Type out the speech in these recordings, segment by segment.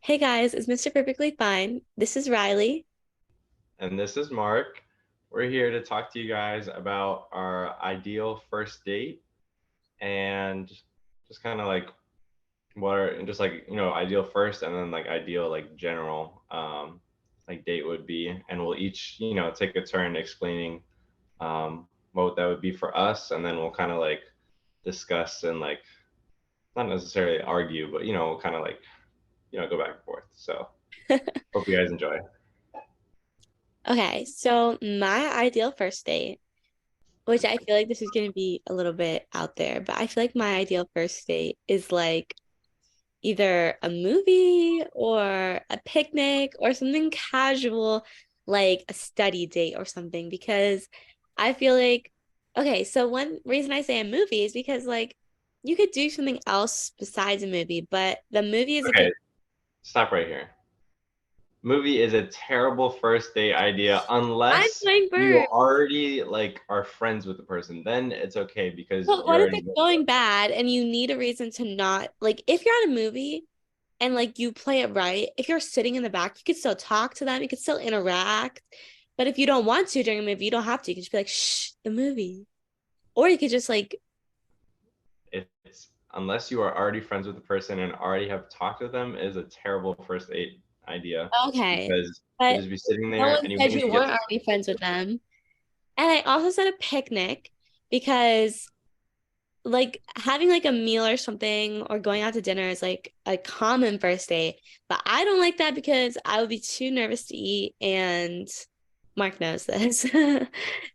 Hey guys, it's Mr. Perfectly Fine. This is Riley. And this is Mark. We're here to talk to you guys about our ideal first date and just kind of like what are and just like ideal first and then like ideal like general like date would be, and we'll each take a turn explaining what that would be for us, and then we'll kind of like discuss and like not necessarily argue, but we'll kind of like go back and forth. So hope you guys enjoy. Okay, so my ideal first date, which I feel like this is going to be a little bit out there, but I feel like my ideal first date is like either a movie or a picnic or something casual, like a study date or something, because I feel like, okay, so one reason I say a movie is because like you could do something else besides a movie, but the movie is a good. Okay, stop right here. Movie is a terrible first date idea I'm unless going you first. already like are friends with the person. Then it's okay because But you're what if already it's with going them. bad and you need a reason to not like if you're at a movie and like you play it right, if you're sitting in the back, you could still talk to them, you could still interact. But if you don't want to during a movie, you don't have to. You can just be like, shh, the movie. Or you could just like, It's unless you are already friends with the person and already have talked with them is a terrible first date idea okay. because you But just be sitting no there one and you said won't you even get weren't to already talk to friends with them. And I also said a picnic because like having like a meal or something or going out to dinner is like a common first date. But I don't like that because I would be too nervous to eat, and Mark knows this.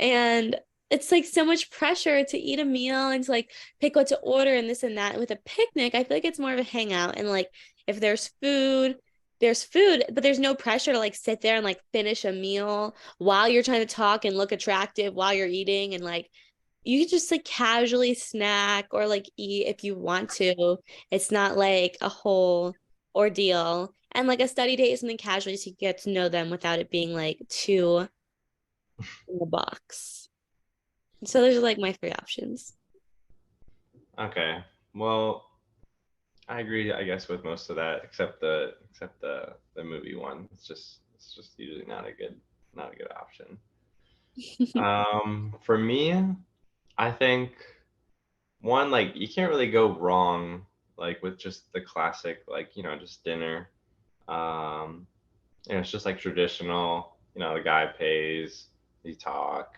And it's like so much pressure to eat a meal and to like pick what to order and this and that. And with a picnic, I feel like it's more of a hangout. And like if there's food, but there's no pressure to like sit there and like finish a meal while you're trying to talk and look attractive while you're eating, and like you can just like casually snack or like eat if you want to. It's not like a whole ordeal. And like a study date is something casually so you get to know them without it being like too in the box. So those are like my three options. Okay. Well, I agree, I guess, with most of that, except the movie one. It's just usually not a good option. For me, I think one, like you can't really go wrong like with just the classic, like just dinner. um it's just like traditional, the guy pays, you talk,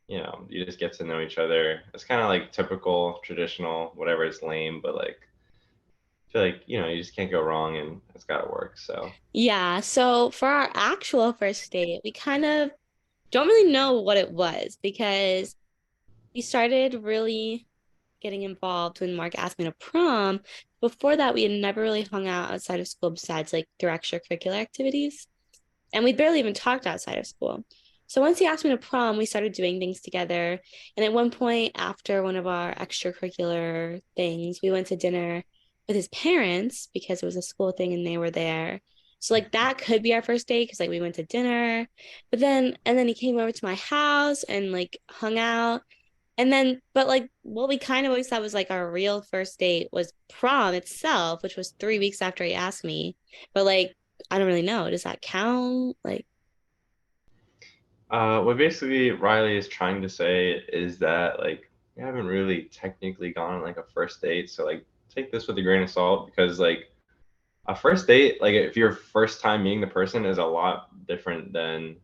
you just get to know each other. It's kind of like typical traditional, whatever. It's lame, but like I feel like you just can't go wrong, and it's got to work. So Yeah, so for our actual first date, we kind of don't really know what it was because we started really getting involved when Mark asked me to prom. Before that, we had never really hung out outside of school besides like through extracurricular activities. And we barely even talked outside of school. So once he asked me to prom, we started doing things together. And at one point, after one of our extracurricular things, we went to dinner with his parents because it was a school thing and they were there. So like that could be our first date because like we went to dinner, but then he came over to my house and like hung out. And then, but like what we kind of always thought was like our real first date was prom itself, which was 3 weeks after he asked me. But like, I don't really know. Does that count? Like, what basically Riley is trying to say is that like we haven't really technically gone on like a first date, so like take this with a grain of salt, because like a first date, like if your first time meeting the person, is a lot different than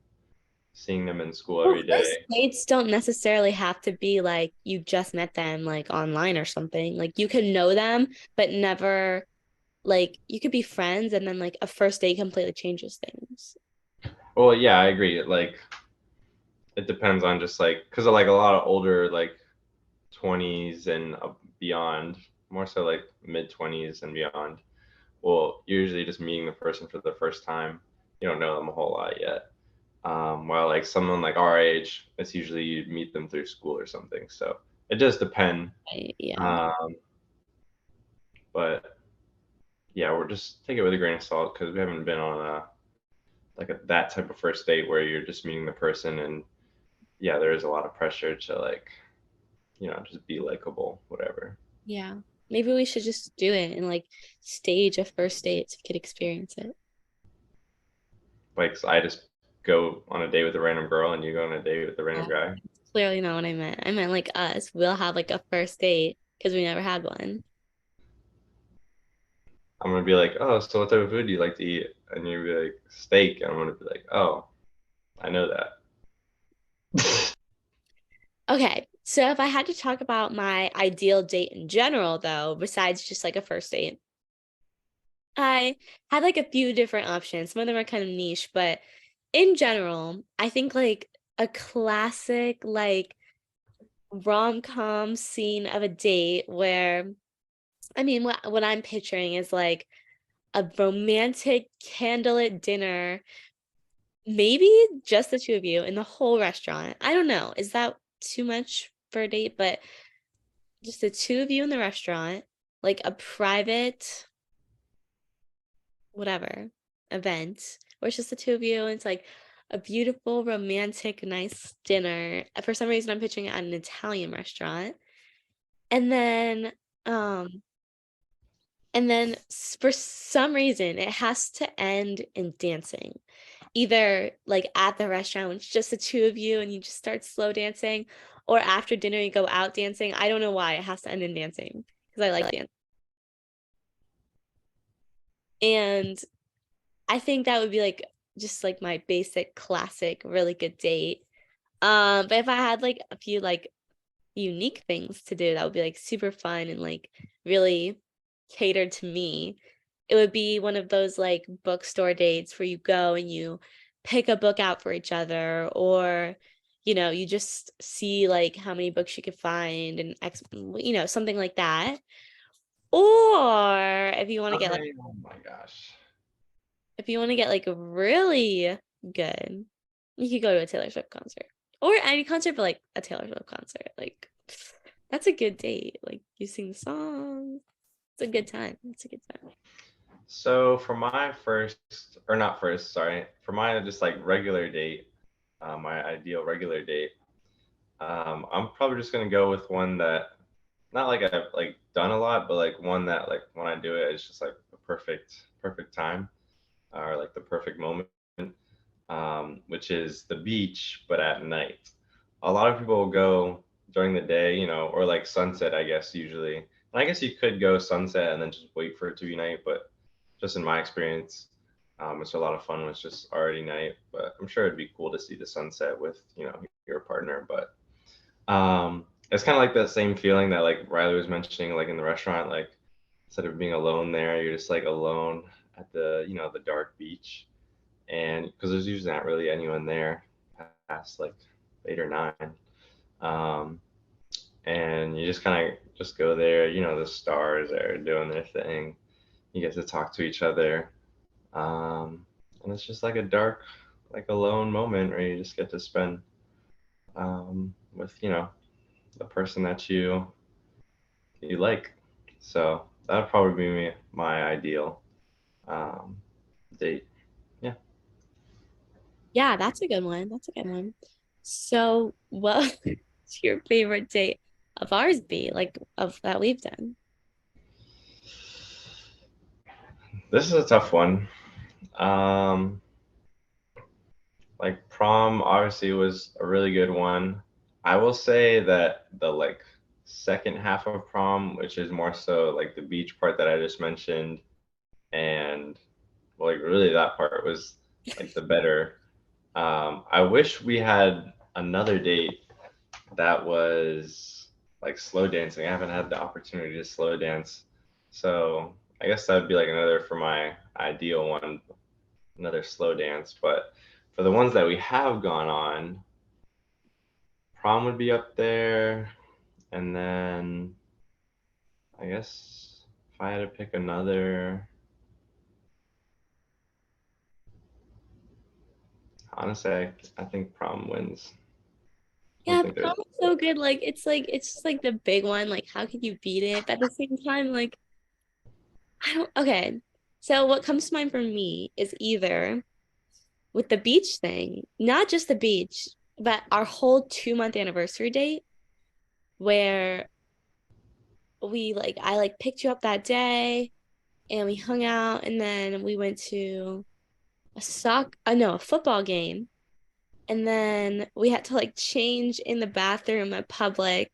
seeing them in school well, every first day. dates don't necessarily have to be like you just met them like online or something. Like you can know them, but never like you could be friends and then like a first date completely changes things. Well, yeah, I agree. Like it depends on just like because like a lot of older like 20s and beyond, more so like mid 20s and beyond, well, usually just meeting the person for the first time, you don't know them a whole lot yet. While like someone like our age, it's usually you meet them through school or something. So it does depend. Yeah. Um, but yeah, we're just take it with a grain of salt because we haven't been on that type of first date where you're just meeting the person, and yeah, there is a lot of pressure to like just be likable, whatever. Yeah. Maybe we should just do it and like stage a first date so we could experience it. Like, so I just go on a date with a random girl and you go on a date with a random Yeah. guy. Clearly not what I meant. I meant like us. We'll have like a first date because we never had one. I'm gonna be like, oh, so what type of food do you like to eat? And you'll be like, steak. And I'm gonna be like, oh, I know that. Okay, so if I had to talk about my ideal date in general, though, besides just like a first date, I had like a few different options. Some of them are kind of niche, but in general, I think like a classic like rom-com scene of a date where I mean what I'm picturing is like a romantic candlelit dinner, maybe just the two of you in the whole restaurant. I don't know. Is that too much for a date? But just the two of you in the restaurant, like a private whatever event, or it's just the two of you, and it's like a beautiful, romantic, nice dinner. For some reason, I'm picturing it at an Italian restaurant. And then, um, for some reason, it has to end in dancing. Either like at the restaurant when it's just the two of you and you just start slow dancing, or after dinner you go out dancing. I don't know why it has to end in dancing because I like dance. And I think that would be like just like my basic classic really good date. But if I had like a few like unique things to do that would be like super fun and like really catered to me, it would be one of those like bookstore dates where you go and you pick a book out for each other, or you just see like how many books you could find and something like that. Or Oh my gosh. if you want to get like really good, you could go to a Taylor Swift concert or any concert, but like a Taylor Swift concert. Like that's a good date. Like you sing the songs. It's a good time. It's a good time. So for my first, or not first, sorry, for my just like regular date, my ideal regular date, I'm probably just gonna go with one that not like I've like done a lot, but like one that like when I do it, it's just like the perfect time or like the perfect moment, which is the beach, but at night. A lot of people will go during the day, or like sunset, I guess, usually. And I guess you could go sunset and then just wait for it to be night, but just in my experience, it's a lot of fun when it's just already night. But I'm sure it'd be cool to see the sunset with, your partner. But it's kind of like that same feeling that like Riley was mentioning, like in the restaurant, like instead of being alone there, you're just like alone at the dark beach, and because there's usually not really anyone there past like 8 or 9, um, and you just kind of just go there. The stars are doing their thing. You get to talk to each other, and it's just like a dark, like alone moment where you just get to spend with the person that you like. So that would probably be my ideal um, date. Yeah. Yeah, that's a good one. That's a good one. So, what would your favorite date of ours be? Like of that we've done? This is a tough one. Um, like prom obviously was a really good one. I will say that the like second half of prom, which is more so like the beach part that I just mentioned, and well, like really that part was like the better. I wish we had another date that was like slow dancing. I haven't had the opportunity to slow dance. So I guess that would be like another for my ideal one, another slow dance. But for the ones that we have gone on, prom would be up there. And then I guess if I had to pick another, honestly, I think prom wins. I don't Yeah, think there's. prom is so good. Like it's just like the big one. Like how could you beat it? But at the same time, like I don't okay. So what comes to mind for me is either with the beach thing, not just the beach, but our whole 2-month anniversary date where I like picked you up that day and we hung out and then we went to a football game. And then we had to like change in the bathroom at Publix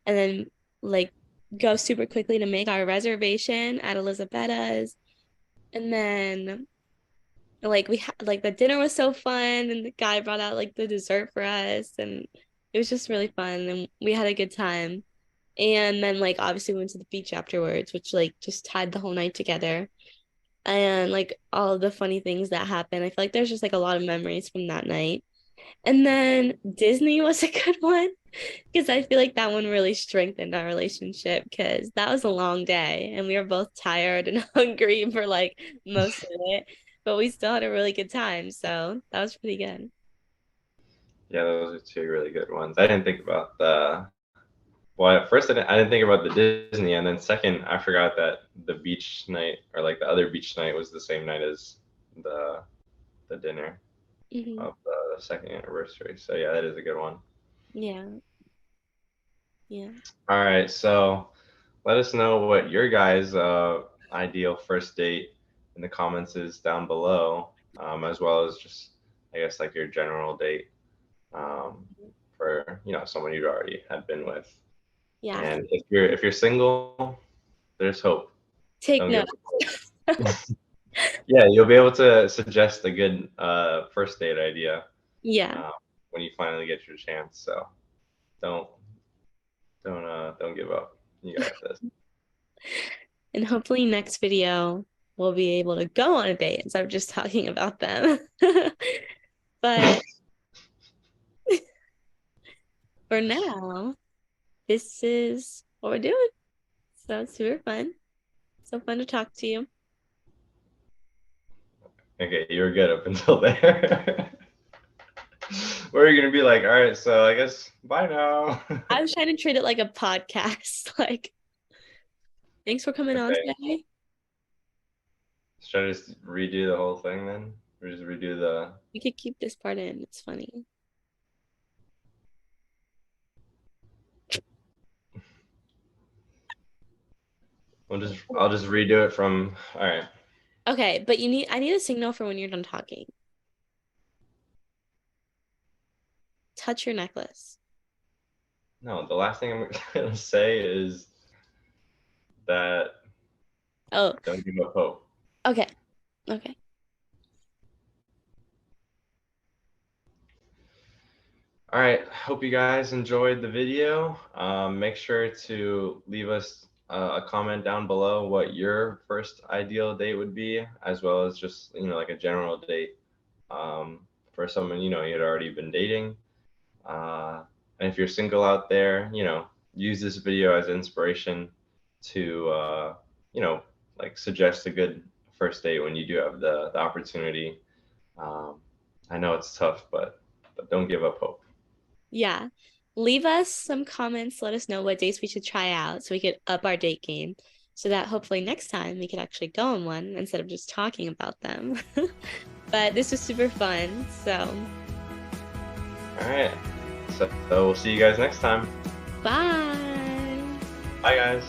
and then like go super quickly to make our reservation at Elisabetta's. And then like we had like the dinner was so fun and the guy brought out like the dessert for us and it was just really fun and we had a good time. And then like obviously we went to the beach afterwards, which like just tied the whole night together. And like all of the funny things that happened. I feel like there's just like a lot of memories from that night. And then Disney was a good one because I feel like that one really strengthened our relationship because that was a long day and we were both tired and hungry for like most of it, but we still had a really good time. So that was pretty good. Yeah, those are two really good ones. I didn't think about the well, at first I didn't think about the Disney, and then second, I forgot that the beach night or like the other beach night was the same night as the the dinner Hmm. of the second anniversary. So yeah, that is a good one. Yeah. Yeah. All right, so let us know what your guys' ideal first date in the comments is down below, as well as just I guess like your general date for someone you already had been with. Yeah. And if you're single, there's hope. Take Don't give note. up. Yeah, you'll be able to suggest a good first date idea Yeah. uh, when you finally get your chance. So don't don't give up. You got this. And hopefully next video we'll be able to go on a date instead of just talking about them. But for now, this is what we're doing. So it's super fun. So fun to talk to you. Okay, you were good up until there. Where are you gonna be like, all right, so I guess bye now. I was trying to treat it like a podcast. Like, thanks for coming on Okay, today. should I just redo the whole thing then? Or just redo the We could keep this part in. It's funny. I'll just redo it from all right. Okay, but I need a signal for when you're done talking. Touch your necklace. No, the last thing I'm gonna say is that Oh, don't give up hope. okay. Okay. All right, hope you guys enjoyed the video. Make sure to leave us a comment down below what your first ideal date would be, as well as just like a general date for someone you had already been dating. And if you're single out there, use this video as inspiration to like suggest a good first date when you do have the opportunity. I know it's tough, but don't give up hope. Yeah. Leave us some comments. Let us know what dates we should try out so we could up our date game so that hopefully next time we could actually go on one instead of just talking about them. But this was super fun. So, All right. So we'll see you guys next time. bye. Bye, guys.